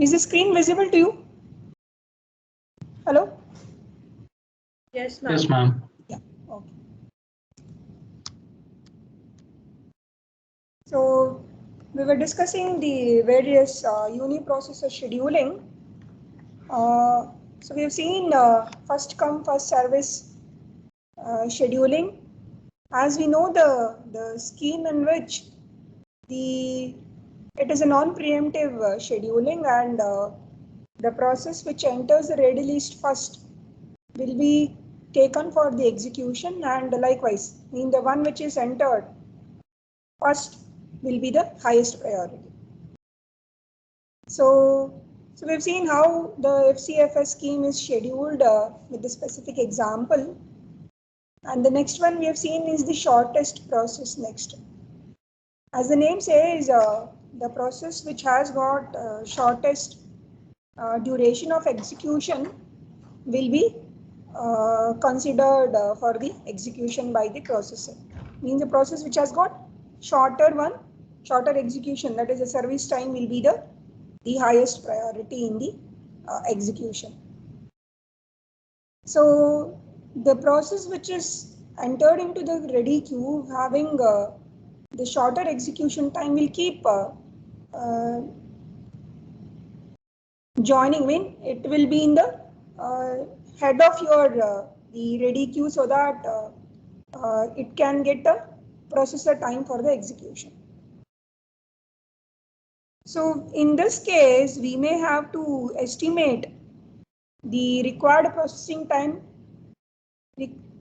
Is the screen visible to you? Hello? Yes, ma'am. Yes, ma'am. Yeah, okay. So we were discussing the various uniprocessor scheduling. So we have seen first come first service scheduling. As we know, the scheme in which it is a non-preemptive scheduling, and the process which enters the ready list first will be taken for the execution, and likewise, in the one which is entered first will be the highest priority. So we've seen how the FCFS scheme is scheduled with the specific example. And the next one we have seen is the shortest process next. As the name says, the process which has got shortest duration of execution will be considered for the execution by the processor. Means the process which has got shorter execution, that is the service time, will be the highest priority in the execution. So the process which is entered into the ready queue having the shorter execution time will keep joining. When it will be in the head of your the ready queue, so that it can get the processor time for the execution. So in this case, we may have to estimate the required processing time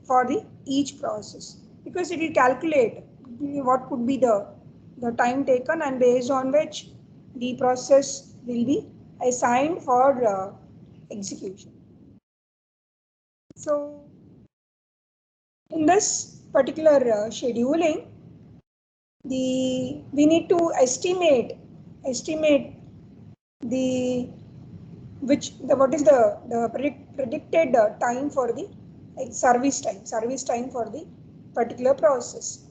for each process, because it will calculate what could be the time taken, and based on which the process will be assigned for execution. So in this particular scheduling, we need to estimate what is the predicted time for the service time for the particular process.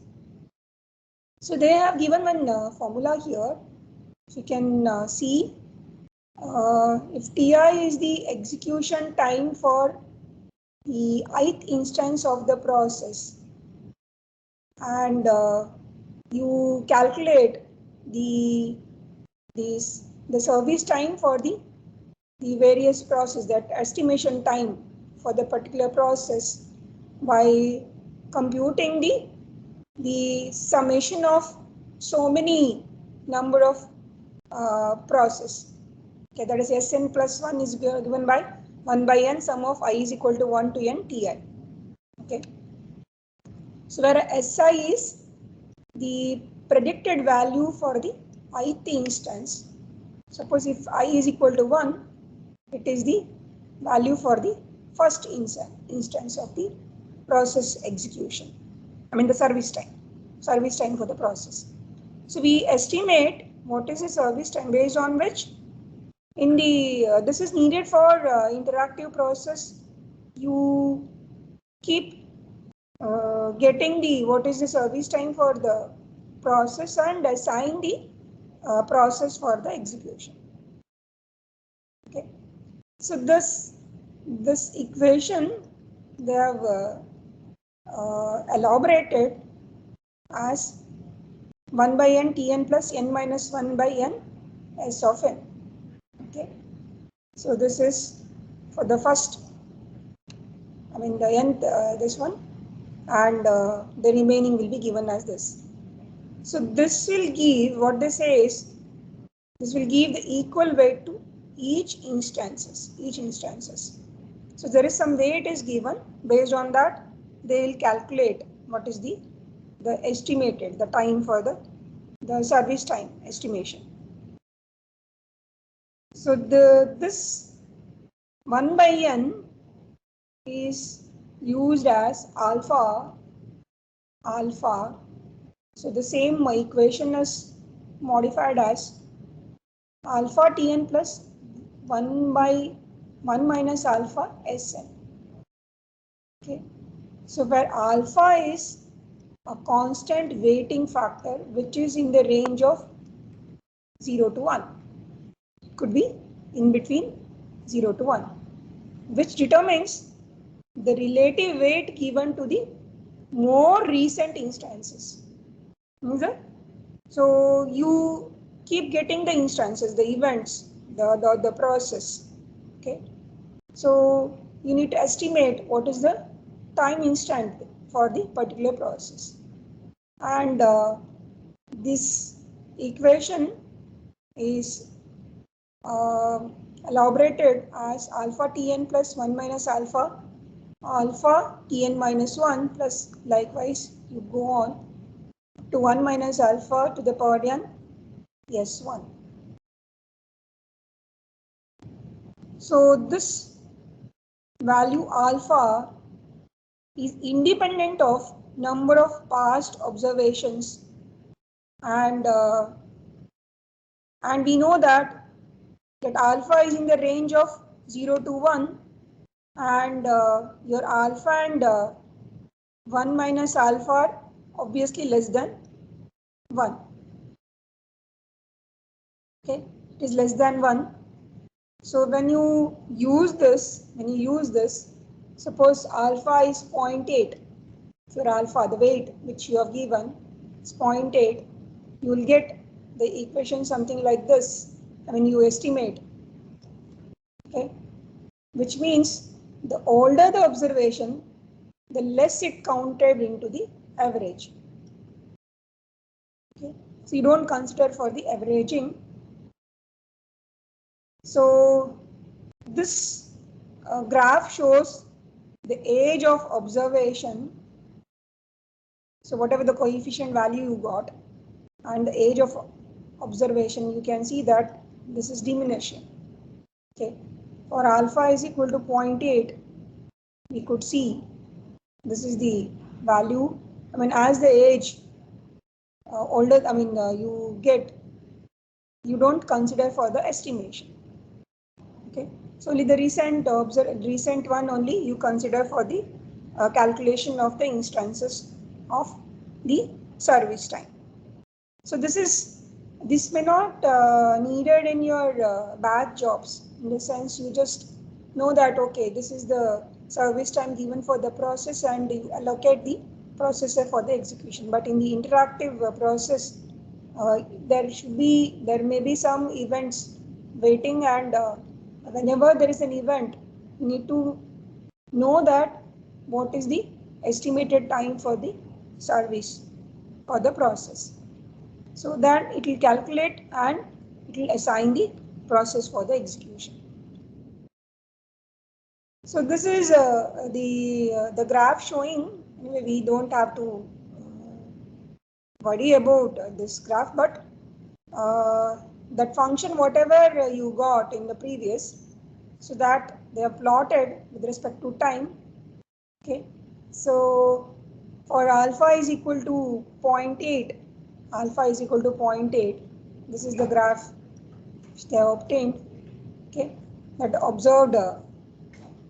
So they have given one formula here. So you can see if Ti is the execution time for the ith instance of the process, and you calculate the service time for the various process, that estimation time for the particular process, by computing the summation of so many number of process. Okay, that is Sn plus 1 is given by 1 by n, sum of I is equal to 1 to n Ti. Okay. So where Si is the predicted value for the ith instance. Suppose if I is equal to 1, it is the value for the first instance of the process execution. I mean the service time for the process. So we estimate what is the service time, based on which in the this is needed for interactive process. You keep getting what is the service time for the process and assign the process for the execution. Okay. So this equation they have elaborated as 1 by n Tn plus n minus 1 by n S of n. Okay. So this is for the first, I mean the nth, this one, and the remaining will be given as this. So this will give, what they say is, this will give the equal weight to each instances. So there is some weight is given. Based on that, they will calculate what is the estimated, the time for the service time estimation. So this 1 by n is used as alpha. So the same equation is modified as alpha Tn plus 1 by 1 minus alpha Sn. Okay. So where alpha is a constant weighting factor which is in the range of 0 to 1. Could be in between 0 to 1, which determines the relative weight given to the more recent instances. So you keep getting the instances, the events, the process. Okay. So you need to estimate what is the time instant for the particular process. And this equation is elaborated as alpha Tn plus 1 minus alpha Tn minus 1 plus likewise you go on to 1 minus alpha to the power n S1. So this value alpha is independent of number of past observations, and we know that alpha is in the range of 0 to 1, and your alpha and 1 minus alpha are obviously less than 1. Okay, it is less than 1. So when you use this, suppose alpha is 0.8. For alpha, the weight which you have given is 0.8, you will get the equation something like this. I mean, you estimate, okay, which means the older the observation, the less it counted into the average. Okay, so you don't consider for the averaging. So this graph shows the age of observation. So whatever the coefficient value you got and the age of observation, you can see that this is diminishing. Okay, for alpha is equal to 0.8, we could see this is the value. I mean, as the age older, I mean, you don't consider for the estimation. Okay, so only the recent one only you consider for the calculation of the instances of the service time. So this may not needed in your batch jobs, in the sense you just know that okay, this is the service time given for the process and you allocate the processor for the execution. But in the interactive process, there may be some events waiting, and whenever there is an event, you need to know that what is the estimated time for the service for the process. So that it will calculate and it will assign the process for the execution. So this is the graph showing. Anyway, we don't have to worry about this graph, but that function whatever you got in the previous, so that they are plotted with respect to time. Okay, so for alpha is equal to 0.8, alpha is equal to 0.8. This is the graph which they have obtained. Okay, that observed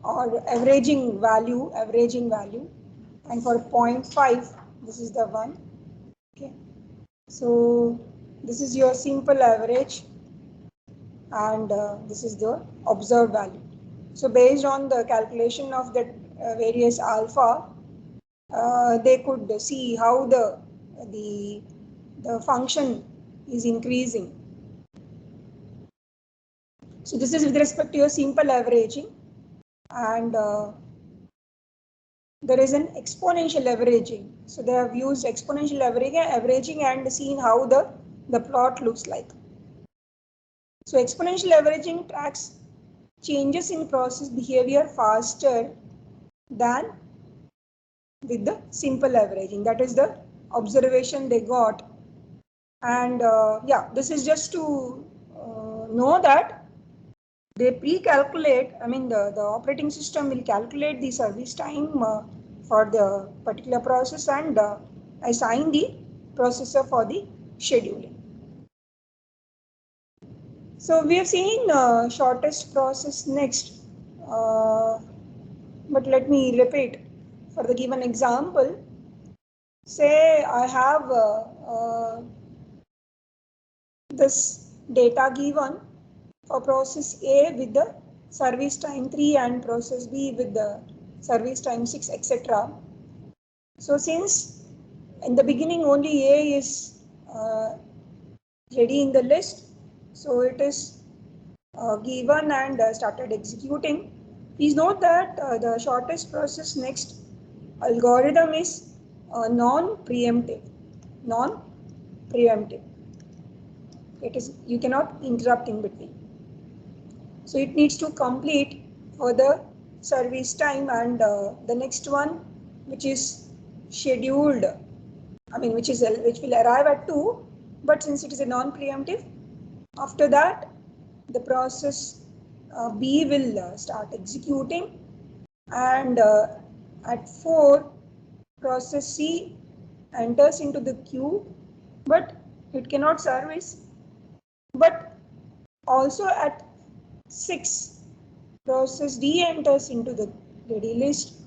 or averaging value, and for 0.5, this is the one. Okay, so this is your simple average, and this is the observed value. So based on the calculation of the various alpha, they could see how the function is increasing. So this is with respect to your simple averaging, and there is an exponential averaging. So they have used exponential averaging and seen how the plot looks like. So exponential averaging tracks changes in process behavior faster than with the simple averaging. That is the observation they got. And yeah, this is just to know that they pre-calculate, I mean the operating system will calculate the service time for the particular process and assign the processor for the scheduling. So we have seen shortest process next, but let me repeat for the given example. Say I have this data given for process A with the service time 3 and process B with the service time 6, etc. So since in the beginning only A is ready in the list, so it is given and started executing. Please note that the shortest process next algorithm is non-preemptive. Non-preemptive. It is, you cannot interrupt in between. So it needs to complete for the service time, and the next one, which is scheduled, which will arrive at 2, but since it is a non-preemptive, after that the process B will start executing, and at 4 process C enters into the queue, but it cannot service. But also at 6 process D enters into the ready list,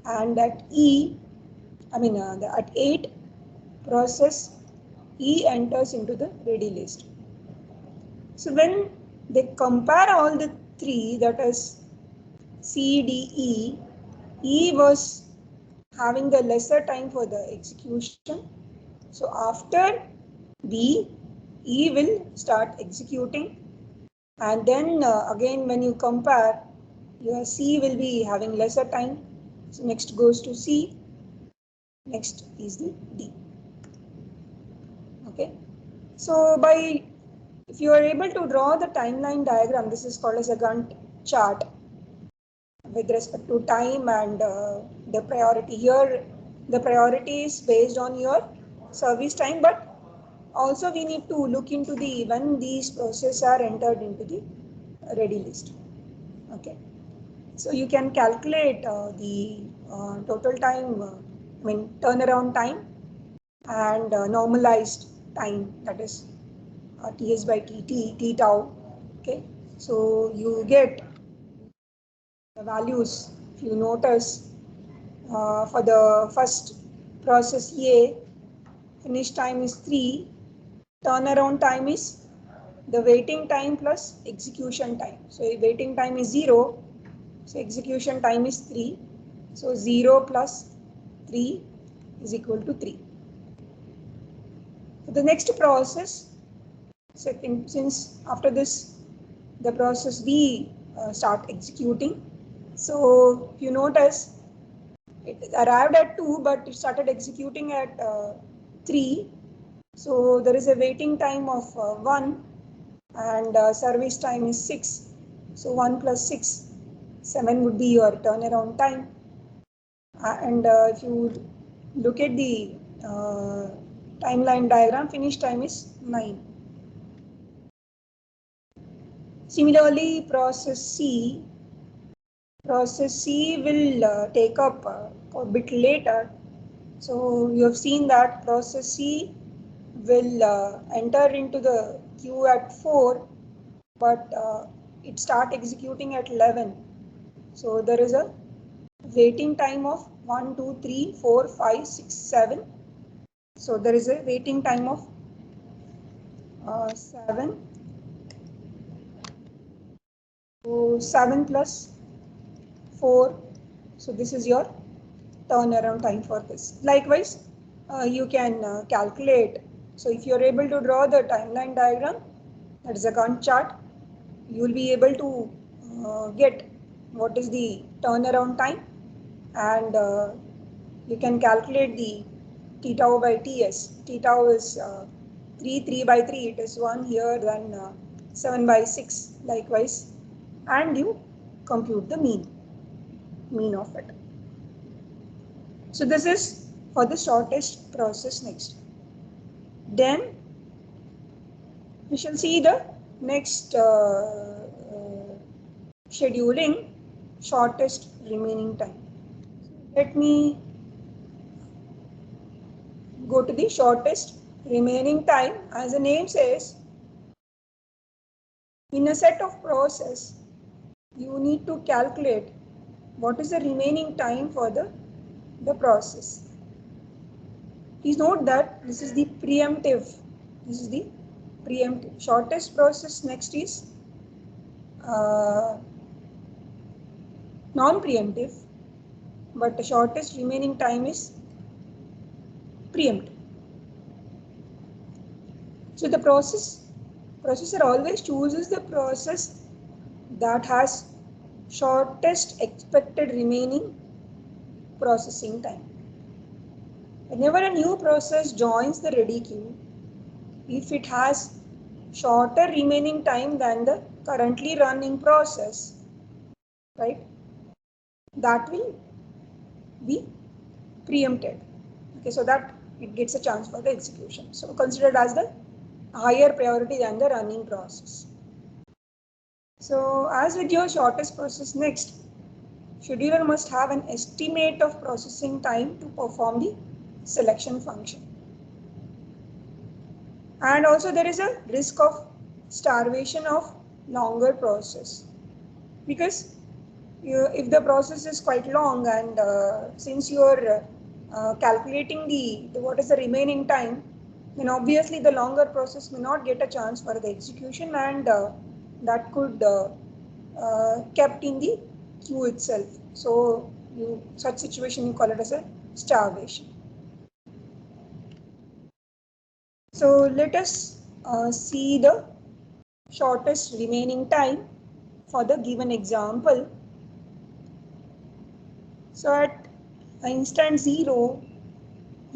and at at 8 process E enters into the ready list. So when they compare all the three, that is C, D, E was having the lesser time for the execution. So after B, E will start executing, and then again when you compare, your C will be having lesser time. So next goes to C, next is the D. Okay, so if you are able to draw the timeline diagram, this is called as a Gantt chart with respect to time and the priority. Here the priority is based on your service time, but also we need to look into when these processes are entered into the ready list. Okay, so you can calculate the total time, turnaround time and normalized time, that is Ts by Tt, T tau. Okay, so you get the values. If you notice, for the first process A, finish time is 3, turnaround time is the waiting time plus execution time. So waiting time is 0, so execution time is 3. So 0 plus 3 is equal to 3. For the next process, since after this the process B start executing. So if you notice, it arrived at 2, but it started executing at 3. So there is a waiting time of 1, and service time is 6. So 1 plus 6, 7 would be your turnaround time. And if you look at the timeline diagram, finish time is 9. Similarly, process C will take up a bit later. So you have seen that process C will enter into the queue at 4, but it start executing at 11. So there is a waiting time of 1, 2, 3, 4, 5, 6, 7. So there is a waiting time of 7. So 7 plus 4. So this is your turnaround time for this. Likewise, you can calculate. So if you are able to draw the timeline diagram, that is a Gantt chart, you will be able to get what is the turnaround time, and you can calculate the T tau by Ts. T tau is 3 by 3, it is 1 here, then 7 by 6 likewise, and you compute the mean of it. So this is for the shortest process next. Then we shall see the next scheduling shortest remaining time. Let me go to the shortest remaining time. As the name says, in a set of process, you need to calculate what is the remaining time for the process. Please note that this is the preemptive. This is the preemptive. Shortest process next is non-preemptive, but the shortest remaining time is preemptive. So the processor always chooses the process that has shortest expected remaining processing time. Whenever a new process joins the ready queue, if it has shorter remaining time than the currently running process, right, that will be preempted. Okay, so that it gets a chance for the execution. So considered as the higher priority than the running process. So as with your shortest process next, scheduler must have an estimate of processing time to perform the selection function. And also there is a risk of starvation of longer process, because if the process is quite long and since you are calculating the what is the remaining time, then obviously the longer process may not get a chance for the execution, and that could kept in the queue itself. So such situation you call it as a starvation. So let us see the shortest remaining time for the given example. So at instant 0,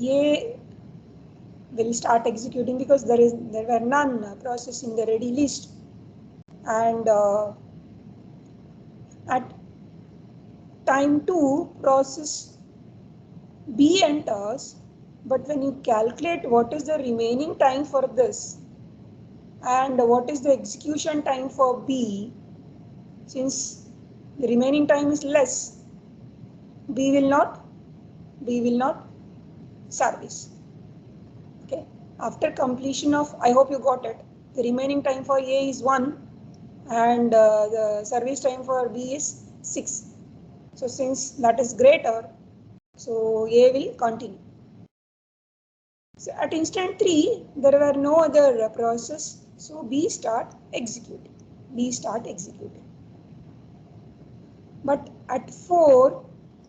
A will start executing because there were none process in the ready list, and at time 2 process B enters, but when you calculate what is the remaining time for this and what is the execution time for B, since the remaining time is less, B will not service. Okay, after completion of, I hope you got it, the remaining time for A is 1 and the service time for B is 6. So since that is greater, so A will continue. So at instant 3, there were no other process, so B start executing. But at 4,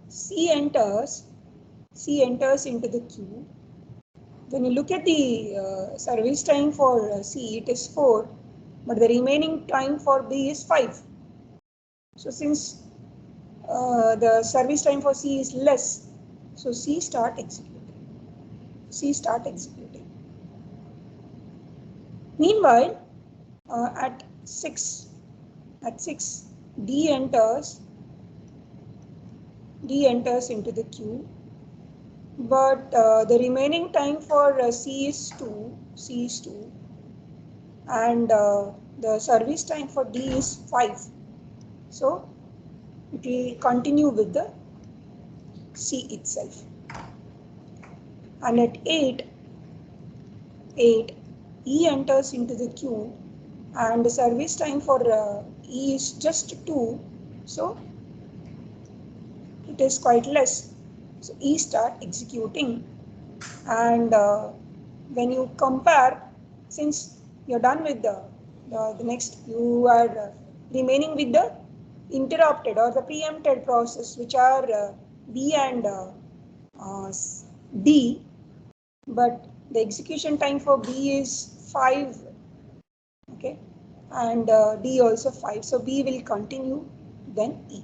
C enters into the queue. When you look at the service time for C, it is 4, but the remaining time for B is 5. So since the service time for C is less, so C start executing. Meanwhile, at 6, D enters into the queue, but the remaining time for C is 2, and the service time for D is 5. So it will continue with the C itself. And at 8, E enters into the queue, and the service time for E is just 2, so it is quite less. So E start executing, and when you compare, since you're done with the next, you are remaining with the interrupted or the preempted process, which are B and D, but the execution time for B is 5, okay, and D also 5. So B will continue, then E.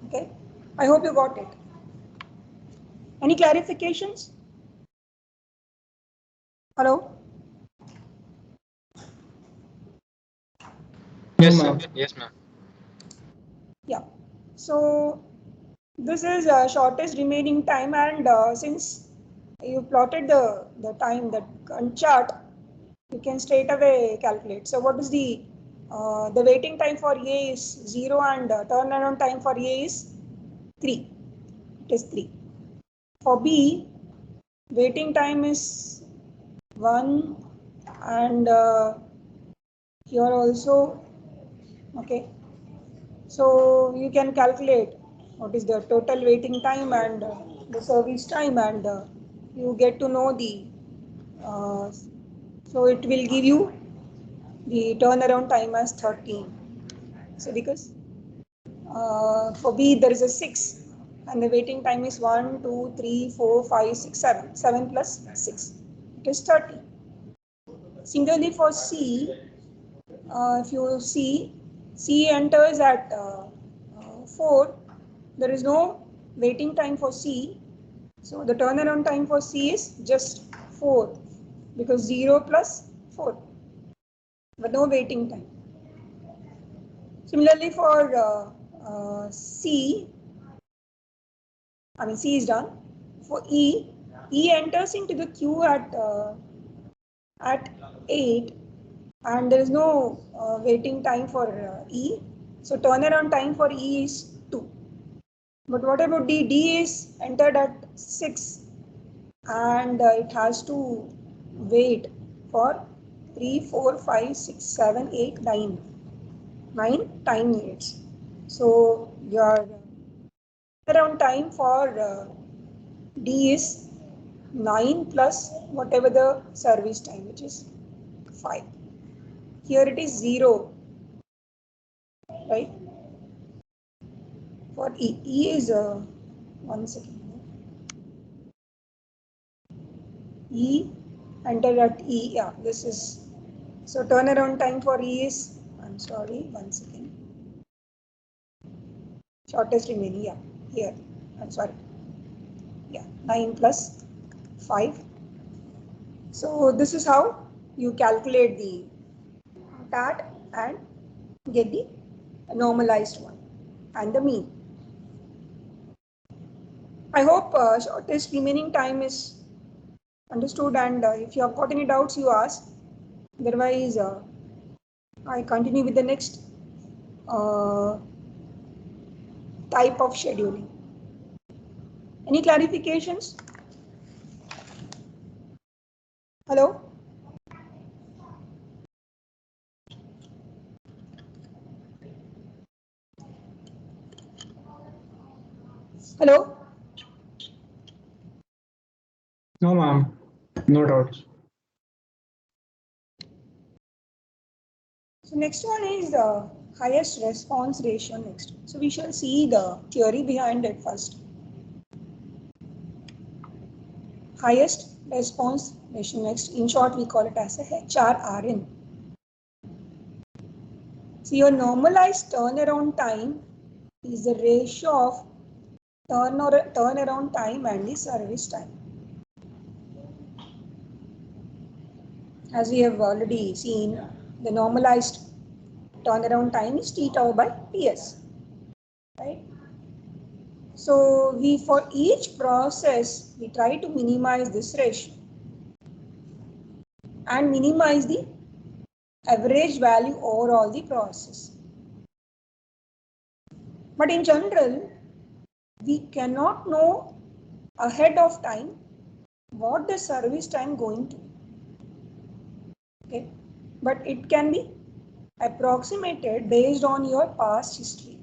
Okay, I hope you got it. Any clarifications? Hello? Yes, ma'am. Yes, ma'am. Yeah. So this is shortest remaining time, and since you plotted the time, that chart, you can straight away calculate. So what is the waiting time for A is 0, and turnaround time for A is 3. It is 3. For B, waiting time is 1, and here also, okay. So you can calculate what is the total waiting time and the service time, and you get to know the, so it will give you the turnaround time as 13. So because for B there is a 6 and the waiting time is 1, 2, 3, 4, 5, 6, 7. 7 plus 6. It is 30. Similarly for C, if you see, C enters at 4. There is no waiting time for C. So the turnaround time for C is just 4 because 0 plus 4, but no waiting time. Similarly for C is done. For E enters into the queue at 8 and there is no waiting time for E. So turnaround time for E is 2. But what about D? D is entered at 6 and it has to wait for 3, 4, 5, 6, 7, 8, 9. 9 time units. So your turnaround time for D is 9 plus whatever the service time, which is 5. Here it is 0, right? For E, E is 1 second. E entered at E, yeah, this is, so turnaround time for E is, I'm sorry, 1 second. Shortest remaining, yeah, here, I'm sorry. Yeah, 9 plus 5. So this is how you calculate the TAT and get the normalized one and the mean. I hope shortest remaining time is understood, and if you have got any doubts, you ask. Otherwise, I continue with the next type of scheduling. Any clarifications? Hello? Hello? No, ma'am. No doubts. So next one is the highest response ratio next. So we shall see the theory behind it first. Highest response ratio next. In short, we call it as a HRRN. So your normalized turnaround time is the ratio of turnaround time and the service time. As we have already seen, the normalized turnaround time is T tau by Ts, right? So we, for each process, we try to minimize this ratio and minimize the average value over all the process. But in general, we cannot know ahead of time what the service time going to be. Okay, but it can be approximated based on your past history.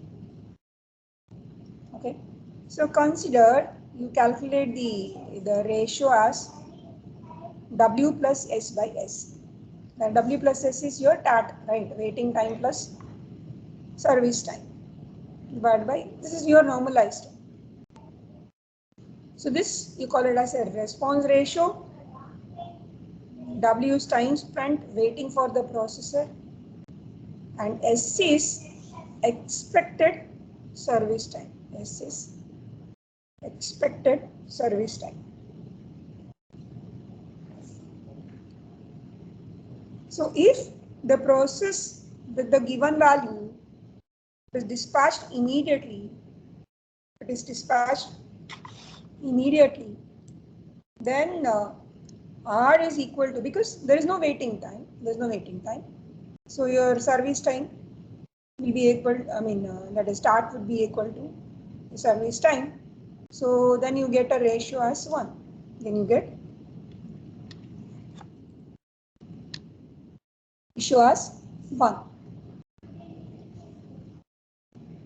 Okay, so consider you calculate the ratio as W plus S by S. Now W plus S is your TAT, right? Waiting time plus service time divided by, this is your normalized. So this you call it as a response ratio. W is time spent waiting for the processor, and S is expected service time. S is expected service time. So if the process with the given value is dispatched immediately, then R is equal to, because there is no waiting time, so your service time will be equal, that is start would be equal to the service time. So then you get a ratio as 1. Then you get ratio as 1.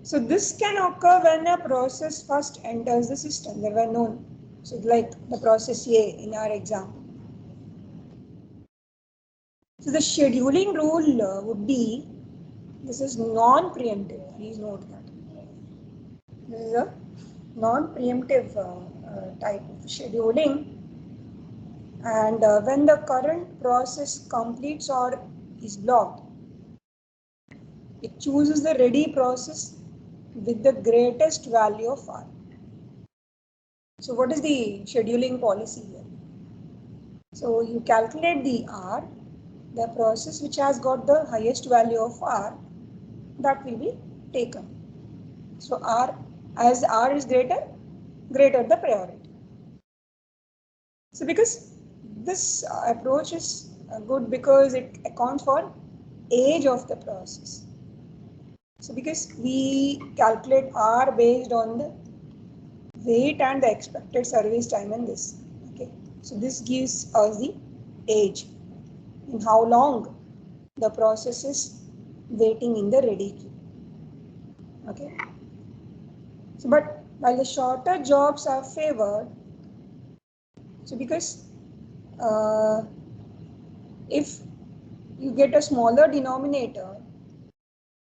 So this can occur when a process first enters the system. There were known, so like the process A in our example. So the scheduling rule would be, this is non-preemptive, please note that. This is a non-preemptive type of scheduling, and when the current process completes or is blocked, it chooses the ready process with the greatest value of R. So what is the scheduling policy here? So you calculate the R, the process which has got the highest value of R, that will be taken. So R, as R is greater the priority. So because this approach is good because it accounts for age of the process. So because we calculate R based on the weight and the expected service time in this. Okay, so this gives us the age, in how long the process is waiting in the ready queue. Okay, so but while the shorter jobs are favored, so because if you get a smaller denominator,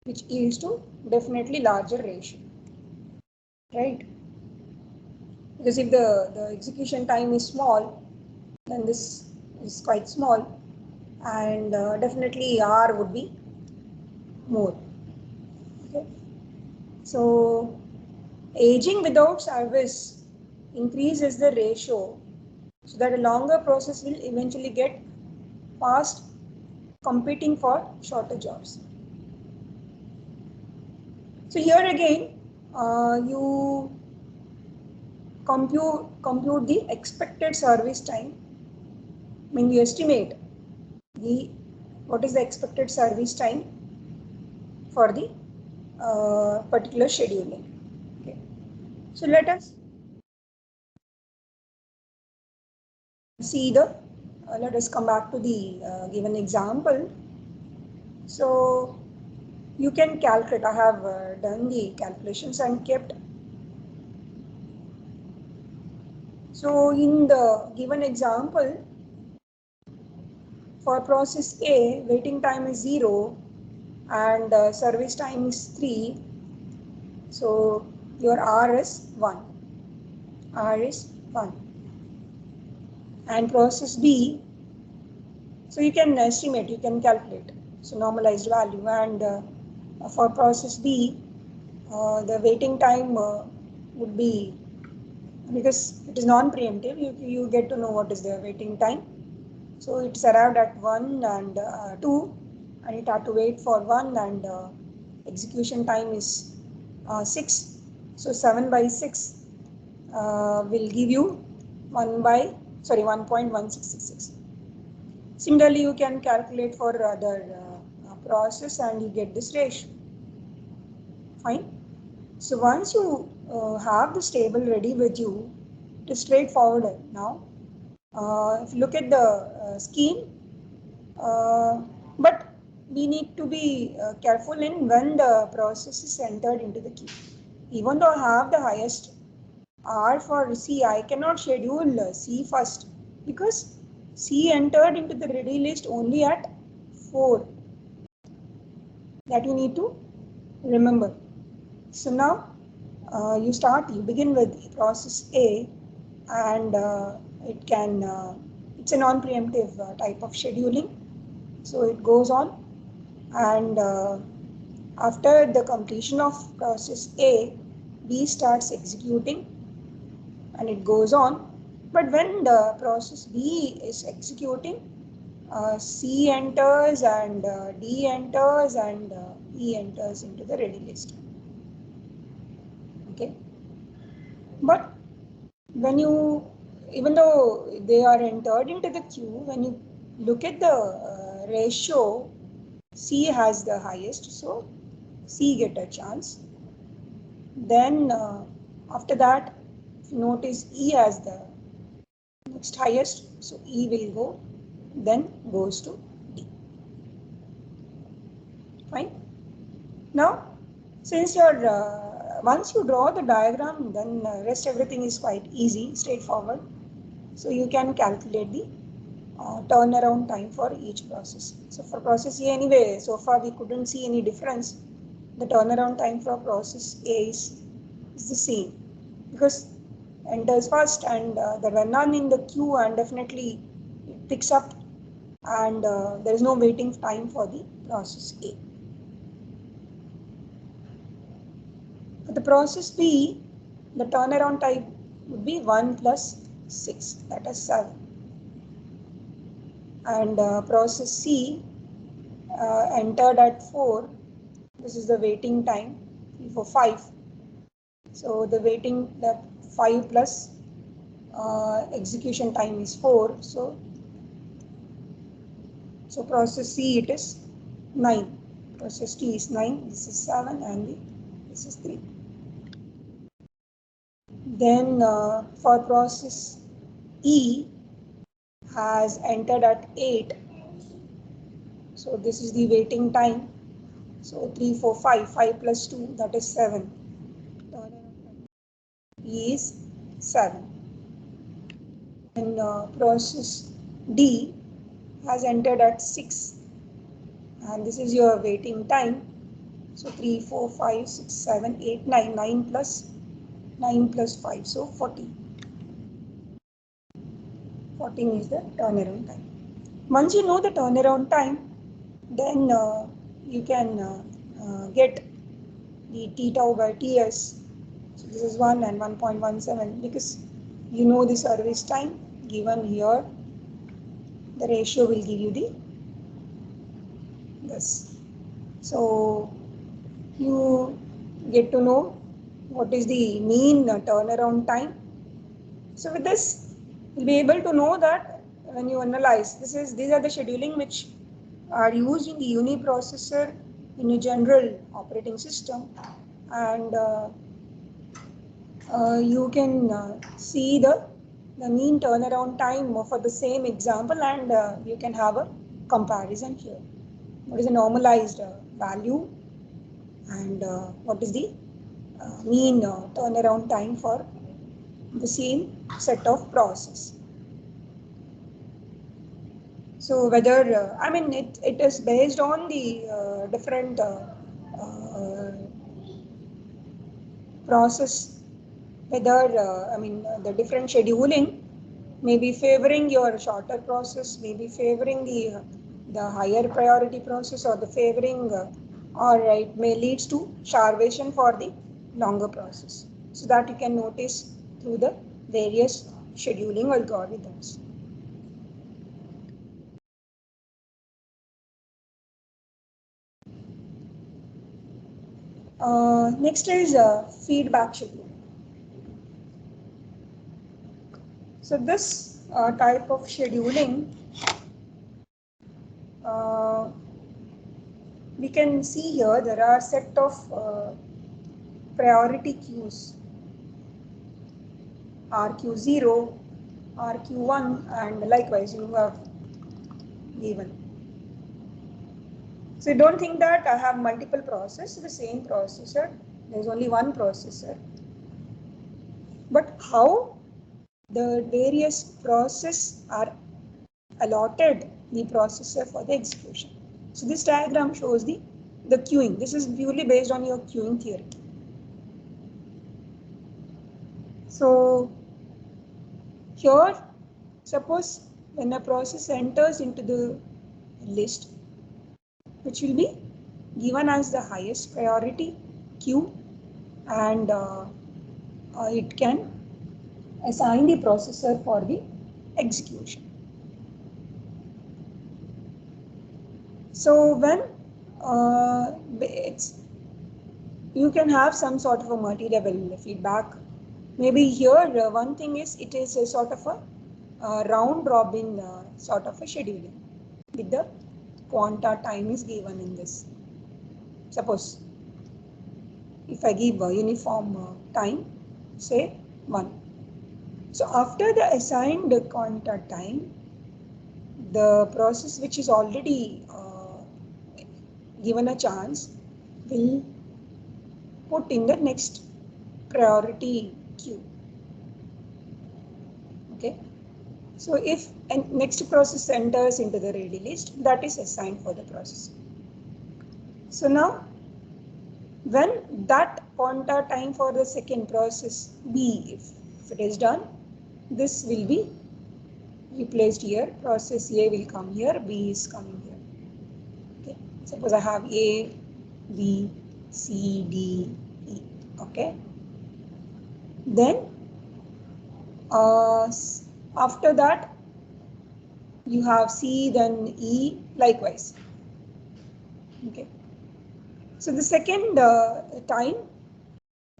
which yields to definitely larger ratio, right? Because if the execution time is small, then this is quite small, and definitely R would be more. Okay, so aging without service increases the ratio, so that a longer process will eventually get past competing for shorter jobs. So here again, you compute the expected service time. When you estimate what is the expected service time for the particular scheduling. Okay, so let us see let us come back to the given example. So you can calculate. I have done the calculations and kept. So in the given example, for process A, waiting time is 0 and service time is 3. So your R is 1. R is 1. And process B, so you can estimate, you can calculate. So normalized value, and for process B, the waiting time would be, because it is non-preemptive, you get to know what is the waiting time. So it's arrived at 1 and 2, and it had to wait for 1, and execution time is 6. So 7 by 6 will give you 1.1666. Similarly, you can calculate for other process and you get this ratio. Fine. So once you have this table ready with you, it is straightforward now. If you look at the scheme, but we need to be careful in when the process is entered into the queue. Even though I have the highest R for C, I cannot schedule C first, because C entered into the ready list only at 4. That you need to remember. So now you begin with process A, and it's a non-preemptive type of scheduling. So it goes on, and after the completion of process A, B starts executing, and it goes on. But when the process B is executing, C enters, and D enters, and E enters into the ready list. Okay. But when even though they are entered into the queue, when you look at the ratio, C has the highest, so C get a chance. Then after that, if you notice, E has the next highest, so E will go, then goes to D. Fine. Now, since once you draw the diagram, then rest everything is quite easy, straightforward. So you can calculate the turnaround time for each process. So for process A anyway, so far we couldn't see any difference. The turnaround time for process A is the same because enters first and there were none in the queue, and definitely it picks up, and there is no waiting time for the process A. For the process B, the turnaround time would be 1 plus 6, that is 7. And process C entered at 4. This is the waiting time for 5. So the 5 plus execution time is 4. So process C, it is 9. Process T is 9. This is 7, and this is 3. Then for process E has entered at 8. So this is the waiting time. So 3, 4, 5. 5 plus 2, that is 7. E is 7. And process D has entered at 6. And this is your waiting time. So 3, 4, 5, 6, 7, 8, 9. 9 plus 5. So 14. 14 is the turnaround time. Once you know the turnaround time, then you can get the T tau by Ts. So this is 1 and 1.17 because you know the service time given here. The ratio will give you this. So you get to know what is the mean turnaround time. So with this, you'll be able to know that when you analyze, these are the scheduling which are used in the uniprocessor in a general operating system, and you can see the mean turnaround time for the same example, and you can have a comparison here. What is a normalized value, and what is the mean turnaround time for the same set of process. So whether, I mean, it is based on the different process, whether, I mean, the different scheduling may be favoring your shorter process, may be favoring the higher priority process, or the favoring, or it may leads to starvation for the longer process. So that you can notice through the various scheduling algorithms. Next is feedback scheduling. So this type of scheduling, we can see here there are set of priority queues, RQ0, RQ1, and likewise you have given. So you don't think that I have multiple processes, the same processor, there is only one processor. But how the various processes are allotted the processor for the execution. So this diagram shows the queuing. This is purely based on your queuing theory. So here, suppose when a process enters into the list, which will be given as the highest priority queue, and it can assign the processor for the execution. So when you can have some sort of a multi-level feedback. Maybe here one thing is it is a sort of a round robin sort of a scheduling with the quanta time is given in this. Suppose if I give a uniform time, say 1. So after the assigned quanta time, the process which is already given a chance will put in the next priority queue. Okay. So if next process enters into the ready list, that is assigned for the process. So now, when that pointer time for the second process B, if it is done, this will be replaced here. Process A will come here, B is coming here. Okay. Suppose I have A, B, C, D, E. Okay. Then after that you have C, then E, likewise. Okay. So the second time,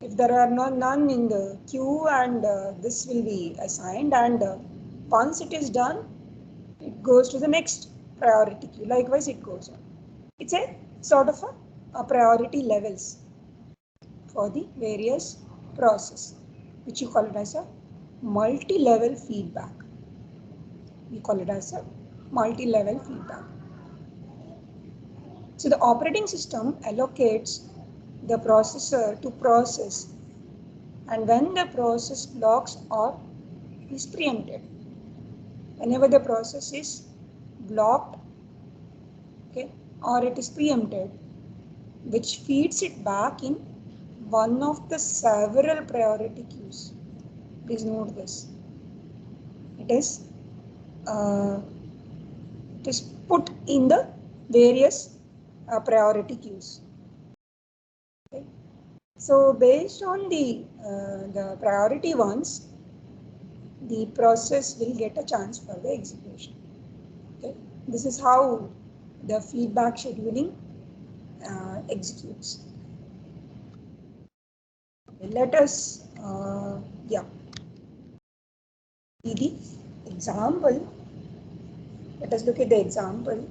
if there are none in the queue, and this will be assigned, and once it is done, it goes to the next priority queue. Likewise, it goes on. It's a sort of a priority levels for the various process, which you call it as a multi-level feedback. We call it as a multi-level feedback. So the operating system allocates the processor to process, and when the process blocks or is preempted, whenever the process is blocked, okay, or it is preempted, which feeds it back in one of the several priority queues. Please note this. It is put in the various priority queues. Okay. So based on the priority ones, the process will get a chance for the execution. Okay. This is how the feedback scheduling executes. Okay. Let us see the example. Let us look at the example.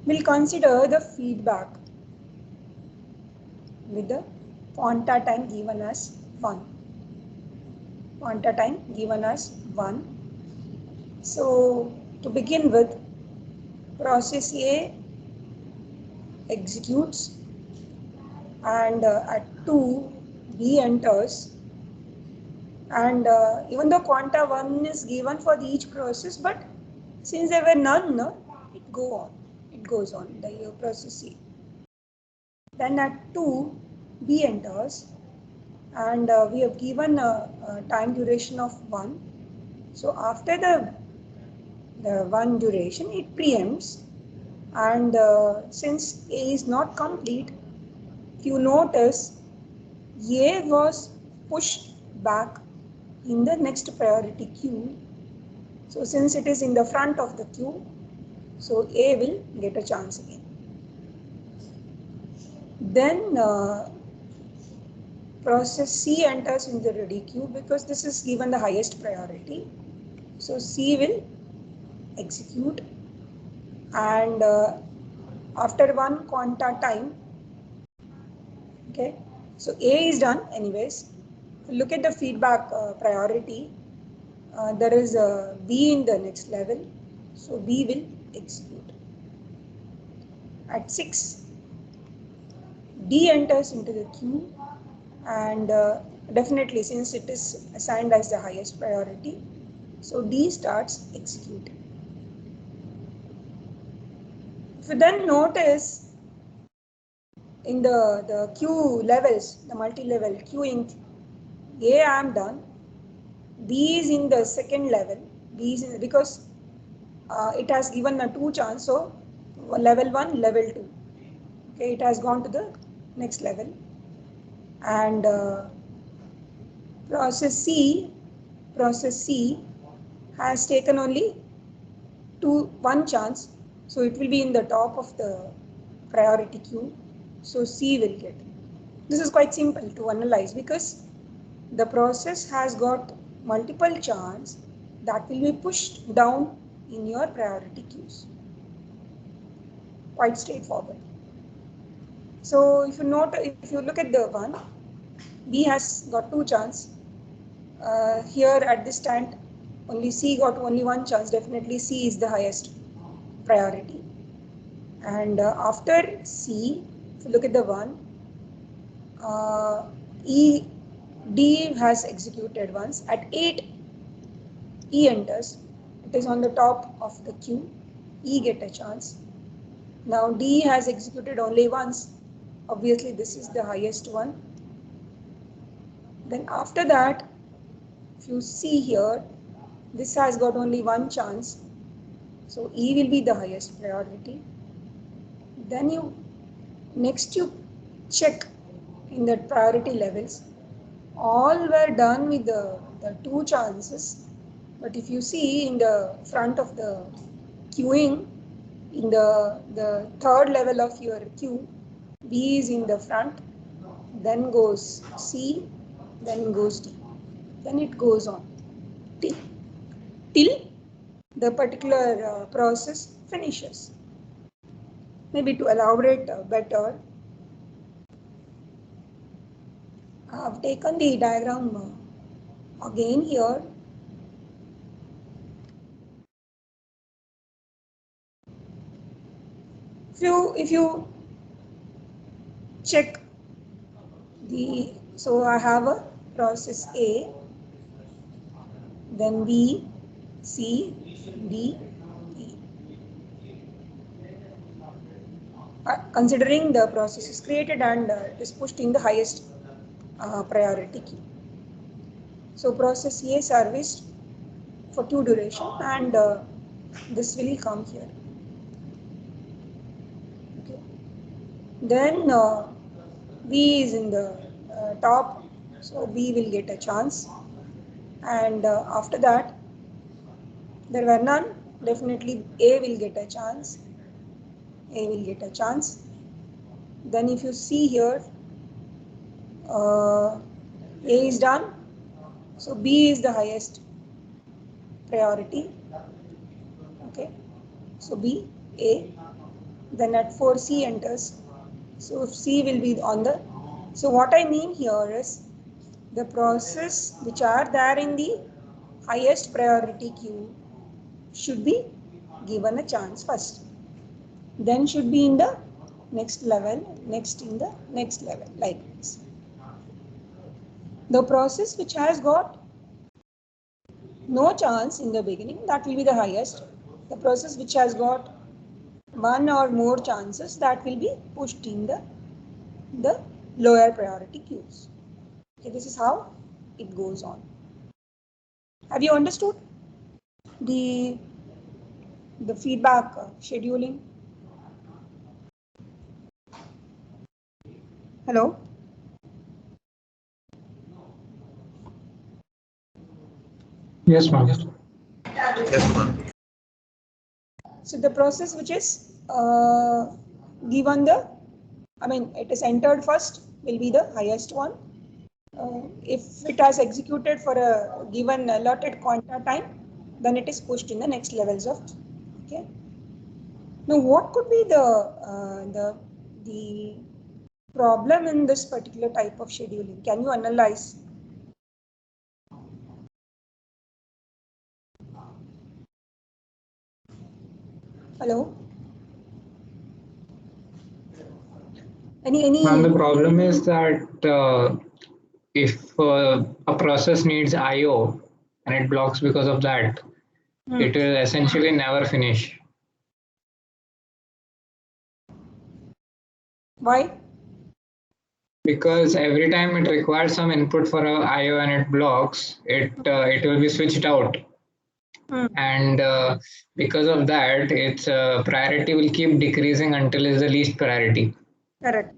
We'll consider the feedback with the pointer time given as 1. Pointer time given as 1. So to begin with, process A executes, and at 2 B enters, and even though quanta 1 is given for each process, but since there were none, it goes on the process A. Then at 2 B enters, and we have given a time duration of 1. So after the 1 duration, it preempts, and since A is not complete, if you notice, A was pushed back in the next priority queue. So since it is in the front of the queue, so A will get a chance again. Then process C enters in the ready queue because this is given the highest priority. So C will execute, and after 1 quanta time, okay, so A is done anyways. Look at the feedback priority. There is a B in the next level, so B will execute. At 6, D enters into the queue, and definitely since it is assigned as the highest priority, so D starts executing. If you then notice in the queue levels, the multi-level queuing, A I am done, B is in the second level, B is in, because it has given a 2 chance, so level 1, level 2. Okay, it has gone to the next level, and process C has taken only 1 chance, so it will be in the top of the priority queue, so C will get. This is quite simple to analyze because the process has got multiple chance that will be pushed down in your priority queues. Quite straightforward. So if you look at the one, B has got 2 chance. Here at this stand, only C got only 1 chance. Definitely C is the highest priority. And after C, if you look at the one, D has executed once. At 8, E enters, it is on the top of the queue, E get a chance. Now D has executed only once, obviously this is the highest one. Then after that, if you see here, this has got only one chance, so E will be the highest priority. Then you check in the priority levels. All were done with the two chances, but if you see in the front of the queuing, in the third level of your queue, B is in the front, then goes C, then goes D, then it goes on till the particular process finishes. Maybe to elaborate better, I have taken the diagram again here. If you check so I have a process A, then B, C, D, E. Considering the process is created and is pushed in the highest priority queue. So process A serviced for Q duration, and this will come here. Okay. Then B is in the top, so B will get a chance, and after that there were none, definitely A will get a chance. A will get a chance. Then if you see here, A is done, so B is the highest priority. Okay, so B, A, then at 4 C enters, so C will be on the, so what I mean here is the process which are there in the highest priority queue should be given a chance first, then should be in the next level, next in the next level, like this. The process which has got no chance in the beginning, that will be the highest. The process which has got one or more chances, that will be pushed in the lower priority queues. Okay, this is how it goes on. Have you understood the feedback scheduling? Hello? Yes, ma'am. Yes, ma'am. So the process which is given it is entered first will be the highest one. If it has executed for a given allotted quanta time, then it is pushed in the next levels of. Okay. Now, what could be the problem in this particular type of scheduling? Can you analyze? Hello? Any? Ma'am, the problem is that if a process needs I/O and it blocks because of that, it will essentially never finish. Why? Because every time it requires some input for a I/O and it blocks, it will be switched out. And because of that, its priority will keep decreasing until it's the least priority. Correct.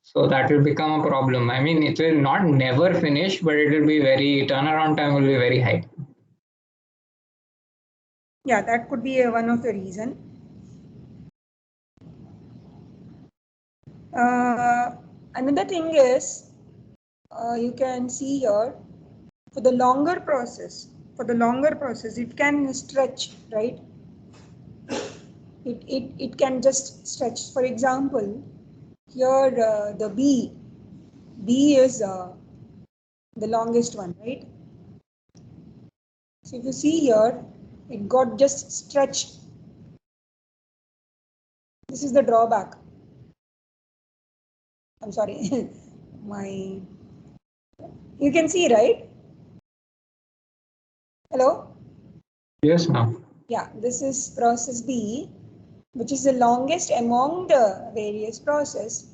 So that will become a problem. I mean, it will not never finish, but it will be turnaround time will be very high. Yeah, that could be one of the reason. Another thing is, you can see here, for the longer process, it can stretch, right? It can just stretch. For example, here the B is the longest one, right? So if you see here, it got just stretched. This is the drawback. I'm sorry, you can see, right? Hello? Yes, ma'am. Yeah, this is process B, which is the longest among the various process.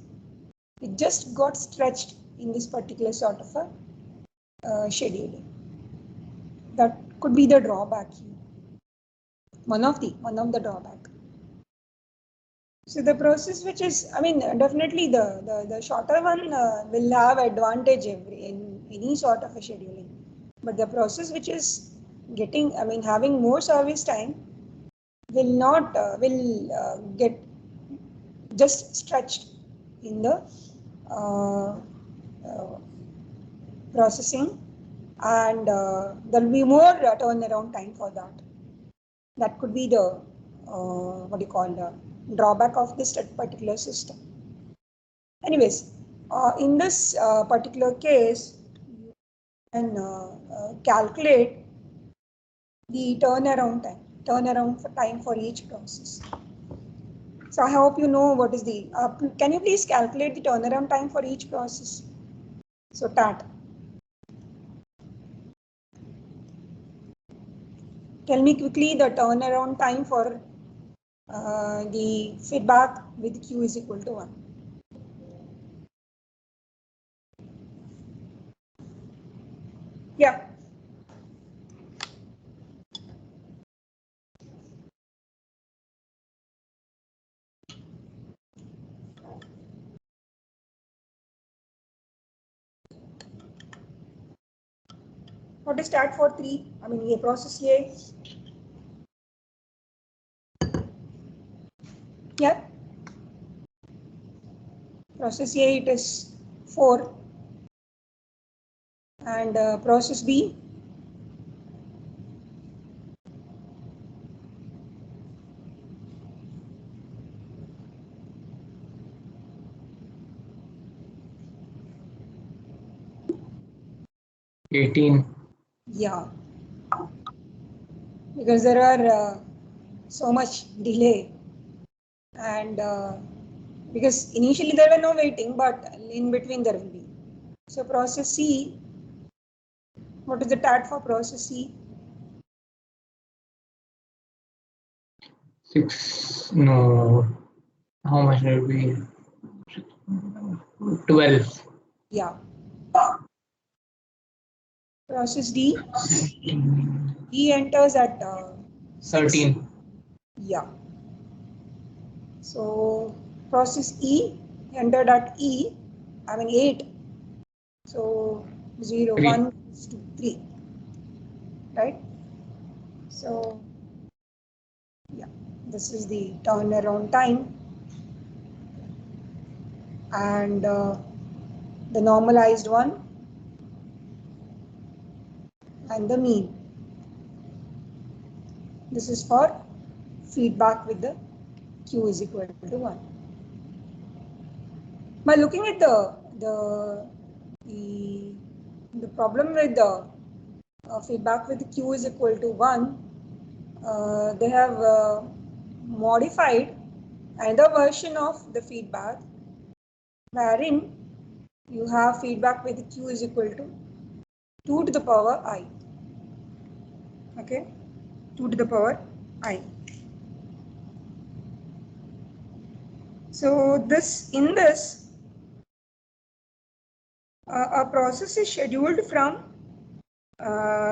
It just got stretched in this particular sort of a scheduling. That could be the drawback here. One of the drawback. So the process which is, I mean, definitely the shorter one will have advantage in any sort of a scheduling. But the process which is getting, I mean, having more service time will not, get just stretched in the processing, and there will be more turnaround time for that. That could be the, what do you call, the drawback of this particular system. Anyways, in this particular case, you can calculate the turnaround time for each process. So I hope you know what is the, can you please calculate the turnaround time for each process? So TAT. Tell me quickly the turnaround time for the feedback with Q is equal to 1. Yeah. What is TAT for 3? I mean, A process A. Yeah. Process A, it is 4. And process B, $18. yeah, because there are so much delay, and because initially there were no waiting, but in between there will be. So process C, what is the TAT for process C? 6, no, how much will it be? 12. Yeah. Process D, D enters at 13. Yeah. So process E entered at E, I mean 8. So 0, 3. 1, 2, 3. Right? So yeah, this is the turnaround time, and the normalized one and the mean. This is for feedback with the Q is equal to 1. By looking at the problem with the feedback with Q is equal to 1, they have modified another version of the feedback wherein you have feedback with Q is equal to 2 to the power I. Okay, 2 to the power I. So in this, a process is scheduled from,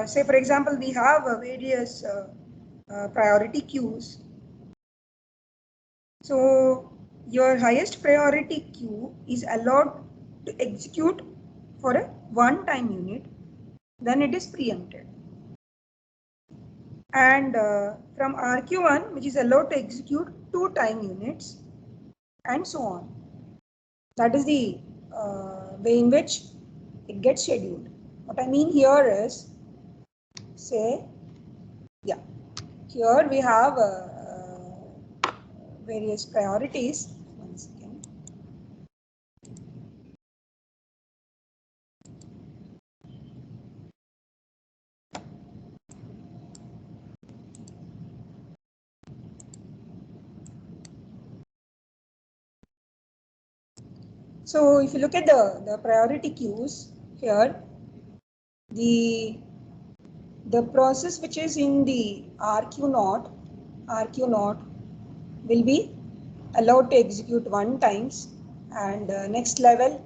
say for example, we have various priority queues. So your highest priority queue is allowed to execute for a one-time unit, then it is preempted. And from RQ1, which is allowed to execute 2 time units, and so on. That is the way in which it gets scheduled. What I mean here is, say, yeah, here we have various priorities. One second. So if you look at the priority queues here, the the process which is in the RQ0 will be allowed to execute 1 times, and next level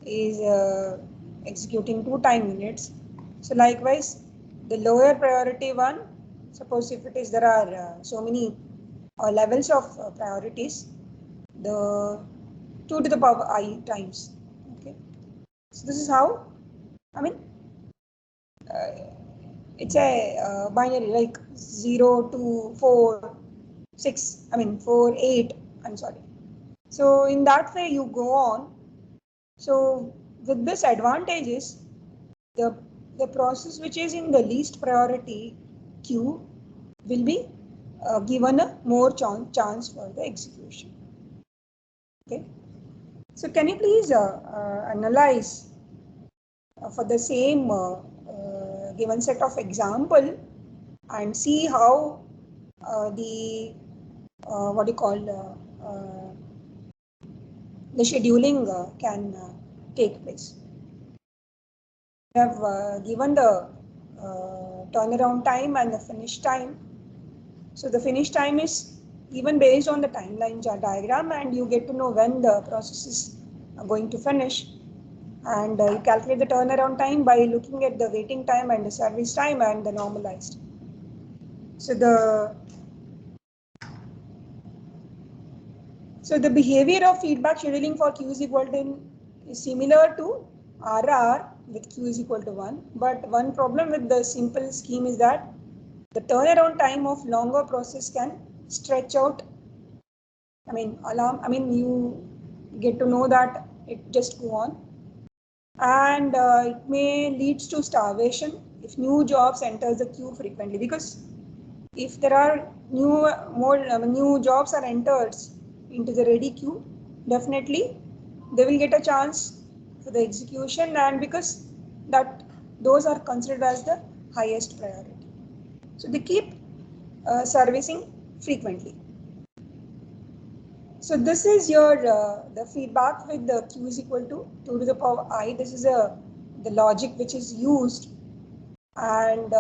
is executing 2 time units. So likewise, the lower priority one, suppose if it is there are so many levels of priorities, the 2 to the power I times. Okay, so this is how, I mean, it's a binary like 0 to 4, 6, I mean 4, 8, I'm sorry. So in that way you go on. So with this advantage is the process which is in the least priority queue will be given a more chance for the execution. Okay. So can you please analyze for the same given set of example and see how the what do you call the scheduling can take place. We have given the turnaround time and the finish time. So the finish time is given based on the timeline diagram, and you get to know when the process is going to finish, and you calculate the turnaround time by looking at the waiting time and the service time and the normalized. So the behavior of feedback scheduling for Q is equal to is similar to RR with Q is equal to 1. But one problem with the simple scheme is that the turnaround time of longer process can stretch out. I mean, you get to know that it just go on, and it may leads to starvation if new jobs enters the queue frequently, because if there are new jobs are entered into the ready queue, definitely they will get a chance for the execution, and because that those are considered as the highest priority, so they keep servicing frequently. So this is your the feedback with the Q is equal to 2 to the power I. This is the logic which is used, and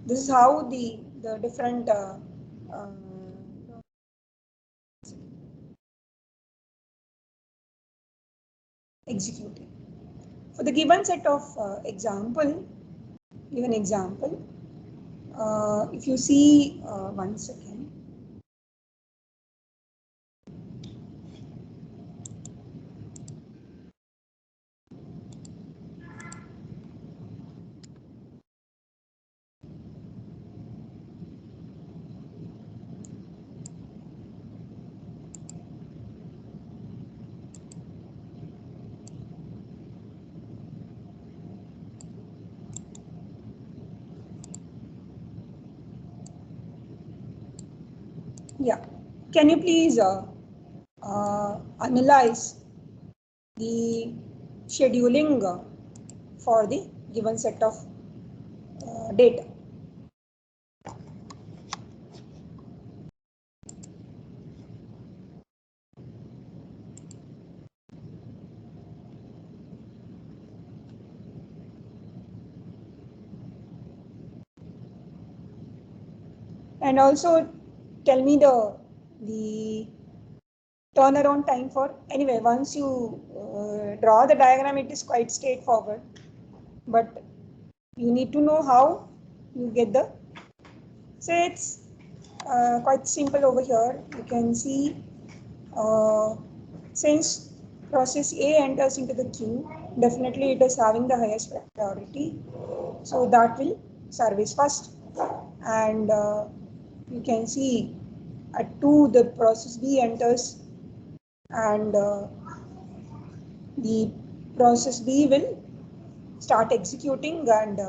this is how the different executing. For the given set of example, if you see 1 second. Yeah, can you please analyze the scheduling for the given set of data? And also tell me the turnaround time for, anyway, once you draw the diagram, it is quite straightforward, but you need to know how you get the, so it's quite simple over here. You can see since process A enters into the queue, definitely it is having the highest priority, so that will service first, and you can see at 2 the process B enters, and the process B will start executing, and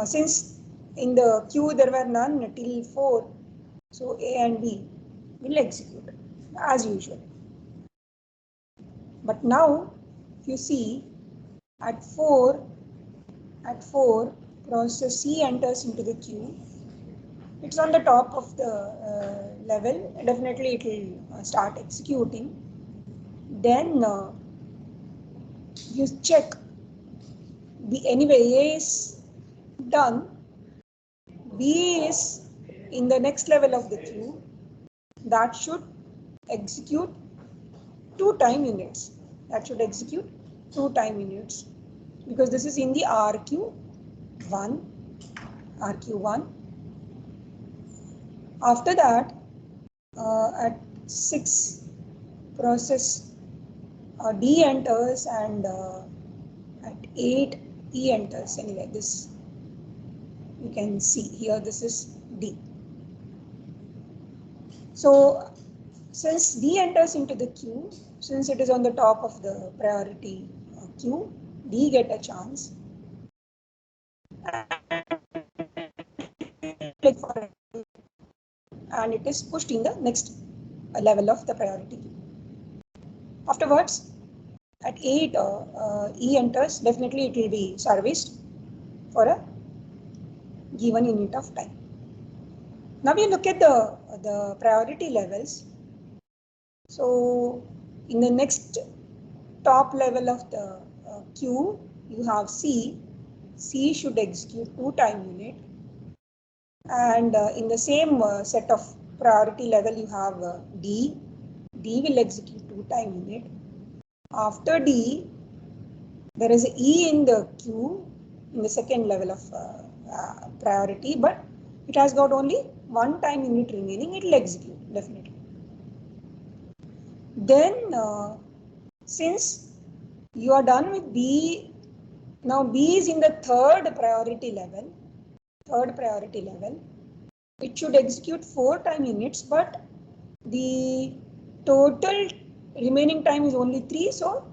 since in the queue there were none till 4, so A and B will execute as usual. But now if you see at 4 process C enters into the queue, it's on the top of the level, definitely it will start executing. Then you check, anyway A is done, B is in the next level of the queue that should execute 2 time units. That should execute 2 time units because this is in the RQ1. After that, at 6 process D enters and at 8 E enters. Anyway, this you can see here, this is D. So since D enters into the queue, since it is on the top of the priority queue, D get a chance. And it is pushed in the next level of the priority queue. Afterwards, at 8 E enters, definitely it will be serviced for a given unit of time. Now we look at the priority levels. So in the next top level of the queue, you have C. C should execute 2 time unit. And in the same set of priority level, you have D. D will execute 2 time unit. After D, there is E in the queue in the second level of priority, but it has got only 1 time unit remaining. It will execute definitely. Then, since you are done with B, now B is in the third priority level. It should execute 4 time units, but the total remaining time is only 3, so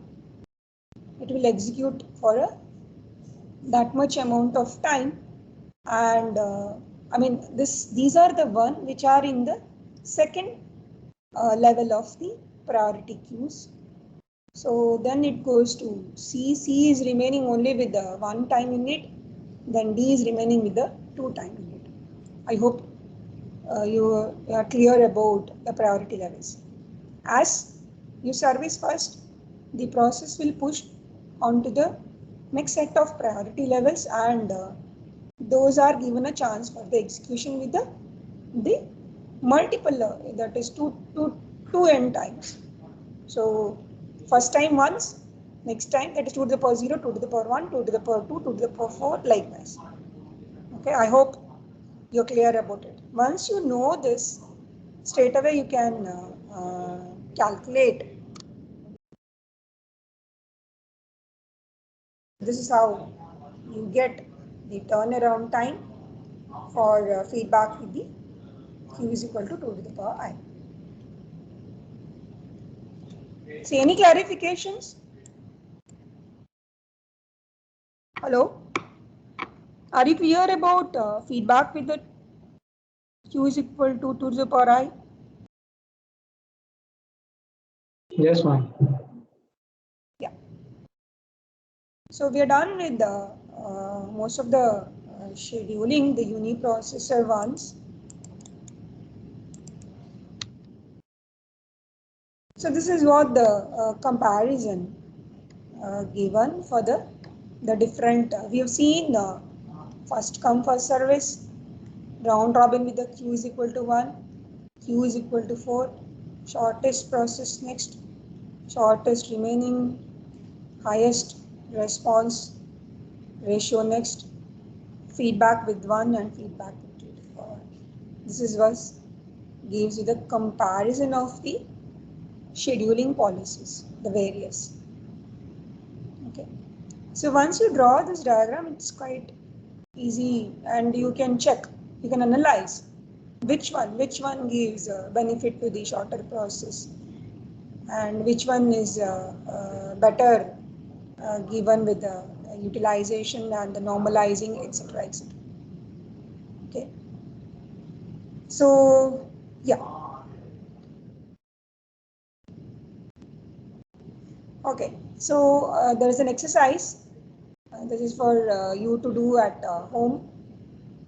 it will execute for that much amount of time. And I mean, these are the one which are in the second level of the priority queues. So then it goes to C. C is remaining only with the 1 time unit. Then D is remaining with the 2 time unit. I hope you are clear about the priority levels. As you service first, the process will push onto the next set of priority levels, and those are given a chance for the execution with the multiple, that is 2 n times. So first time once, next time that is 2 to the power 0, 2 to the power 1, 2 to the power 2, 2 to the power 4, likewise. Okay, I hope you're clear about it. Once you know this, straight away you can calculate. This is how you get the turnaround time for feedback with the Q is equal to 2 to the power I. So any clarifications? Hello? Are you clear about feedback with the Q is equal to 2 to the power I? Yes, ma'am. Yeah. So we are done with most of the scheduling, the uniprocessor ones. So this is what the comparison given for the different. We have seen first come first service, round robin with the Q is equal to 1, Q is equal to 4, shortest process next, shortest remaining, highest response ratio next, feedback with 1 and feedback with 2 to the power. This is what gives you the comparison of the scheduling policies, the various. Okay. So once you draw this diagram, it's quite easy, and you can check, you can analyze which one gives benefit to the shorter process, and which one is better given with the utilization and the normalizing, etc., etc. Okay. So yeah. Okay. So there is an exercise. This is for you to do at home.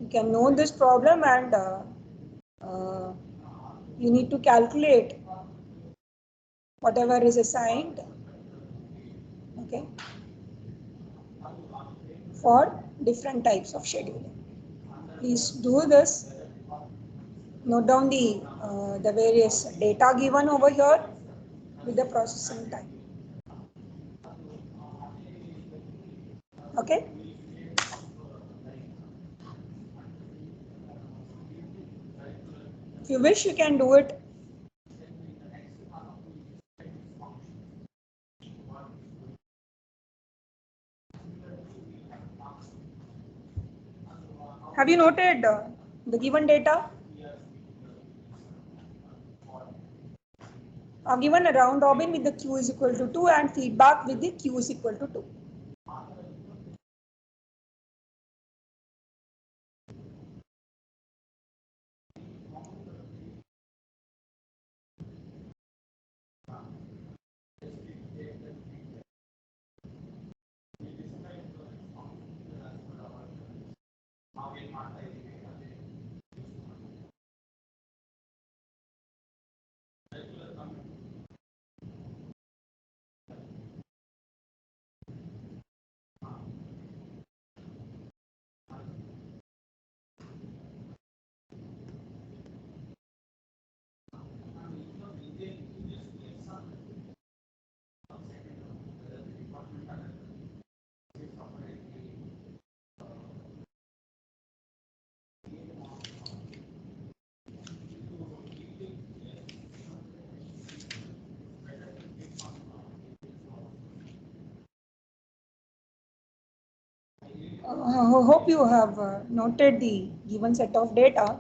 You can know this problem, and you need to calculate whatever is assigned, okay, for different types of scheduling. Please do this. Note down the various data given over here with the processing time. Okay. If you wish, you can do it. Have you noted the given data? I've given a round robin with the Q is equal to 2 and feedback with the Q is equal to 2. I hope you have noted the given set of data.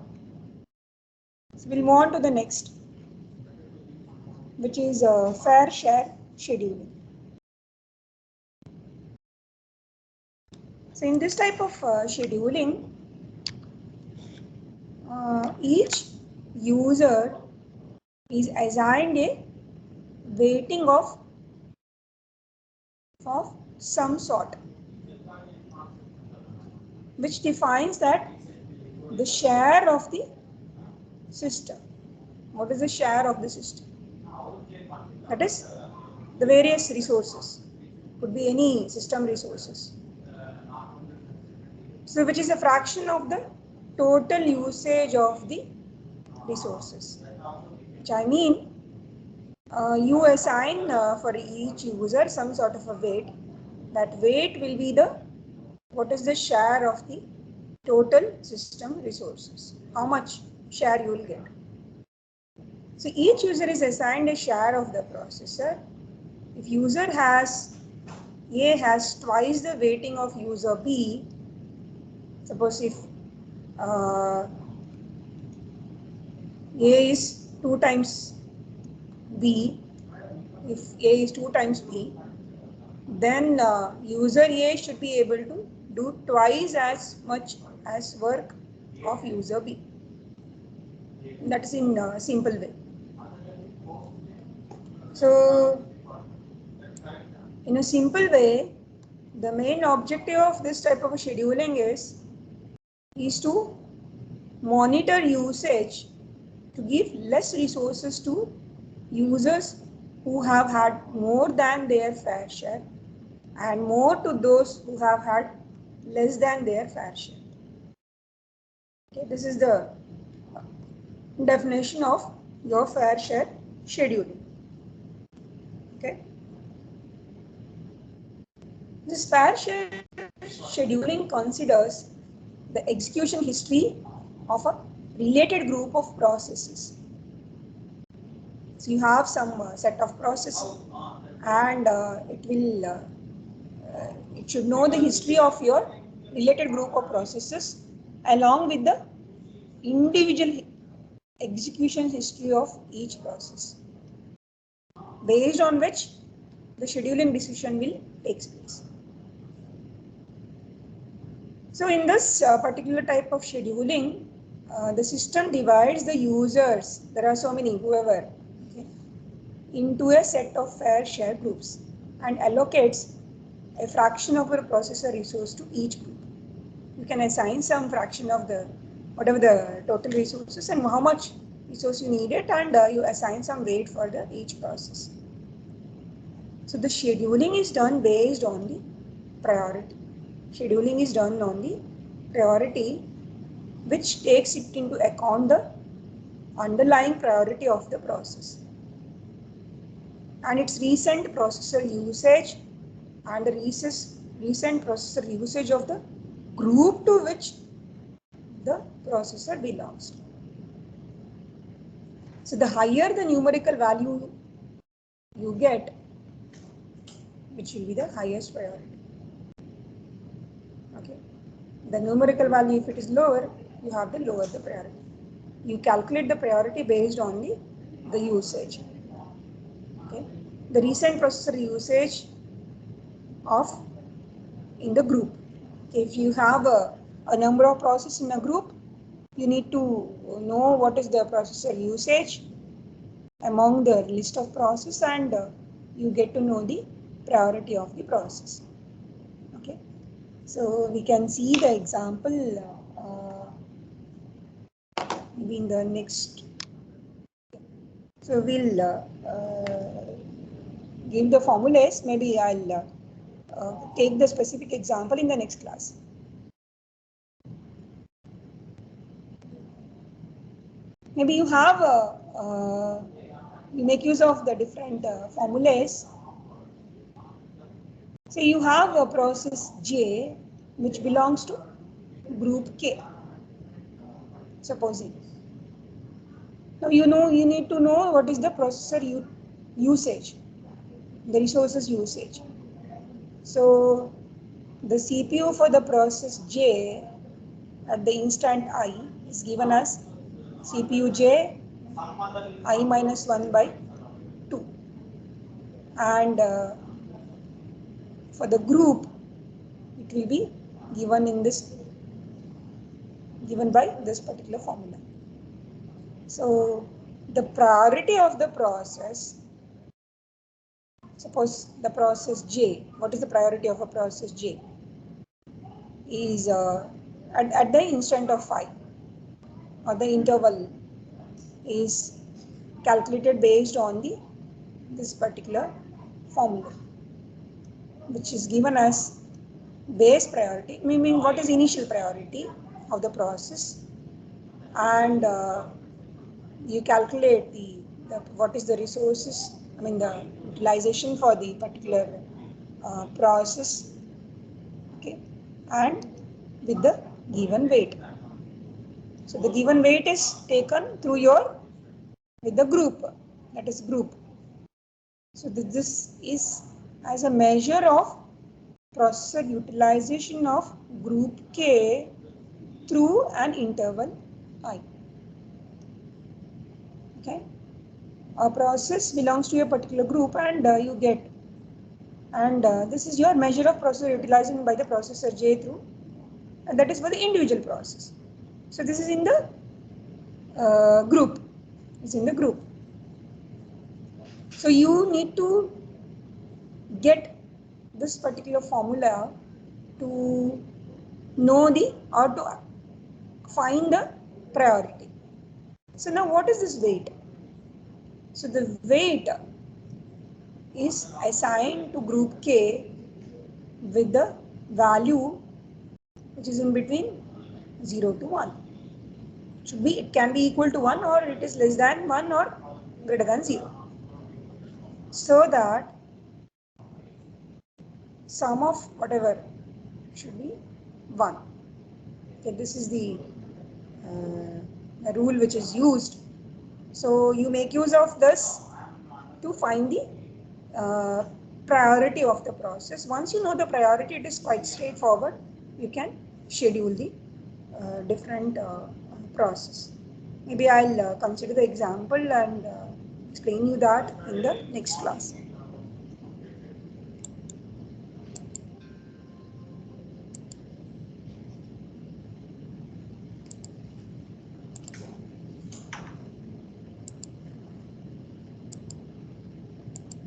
So we'll move on to the next, which is fair share scheduling. So in this type of scheduling, each user is assigned a weighting of some sort, which defines that the share of the system. What is the share of the system? That is the various resources. Could be any system resources. So which is a fraction of the total usage of the resources. Which I mean, you assign for each user some sort of a weight. That weight will be the, what is the share of the total system resources? How much share you will get? So each user is assigned a share of the processor. If user has, A has twice the weighting of user B, suppose if A is 2 times B, if A is 2 times B, then user A should be able to do twice as much as work of user B. That is in a simple way. So in a simple way, the main objective of this type of a scheduling is to monitor usage, to give less resources to users who have had more than their fair share and more to those who have had less than their fair share. Okay, this is the definition of your fair share scheduling. Okay. This fair share scheduling considers the execution history of a related group of processes. So you have some set of processes, and it should know the history of your related group of processes along with the individual execution history of each process, based on which the scheduling decision will take place. So in this particular type of scheduling, the system divides the users, there are so many, whoever, okay, into a set of fair share groups and allocates a fraction of a processor resource to each group. You can assign some fraction of the, whatever the total resources and how much resource you need it, and you assign some weight for each process. So the scheduling is done based on the priority. scheduling is done on the priority which takes it into account the underlying priority of the process and its recent processor usage and the recent processor usage of the group to which the processor belongs to. So the higher the numerical value you get, which will be the highest priority. Okay. The numerical value, if it is lower, you have to lower the priority. You calculate the priority based on the usage. Okay. The recent processor usage of in the group. If you have a number of processes in a group, you need to know what is the processor usage among the list of processes and you get to know the priority of the process. Okay, so we can see the example maybe in the next. So we'll give the formulas. Maybe I'll take the specific example in the next class. Maybe you have you make use of the different formulas. So you have a process J which belongs to group K. Supposing. Now you need to know what is the processor usage, the resources usage. So the CPU for the process J at the instant I is given as CPU J I minus 1 by 2. And for the group, it will be given by this particular formula. So the priority of the process, suppose the process J, what is the priority of a process J? Is at the instant of phi, or the interval is calculated based on this particular formula, which is given as base priority, meaning what is initial priority of the process, and you calculate what is the resources, the utilization for the particular process, okay, and with the given weight. So the given weight is taken through with the group, that is group. So this is as a measure of processor utilization of group K through an interval I. Okay, a process belongs to a particular group and you get, and this is your measure of processor utilization by the processor J through, and that is for the individual process. So this is in the group. It's in the group. So you need to get this particular formula to know or to find the priority. So now what is this weight? So the weight is assigned to group K with the value which is in between 0 to 1. It can be equal to 1 or it is less than 1 or greater than 0. So that sum of whatever should be 1. Okay, this is the rule which is used. So you make use of this to find the priority of the process. Once you know the priority, it is quite straightforward. You can schedule the different process. Maybe I'll consider the example and explain you that in the next class.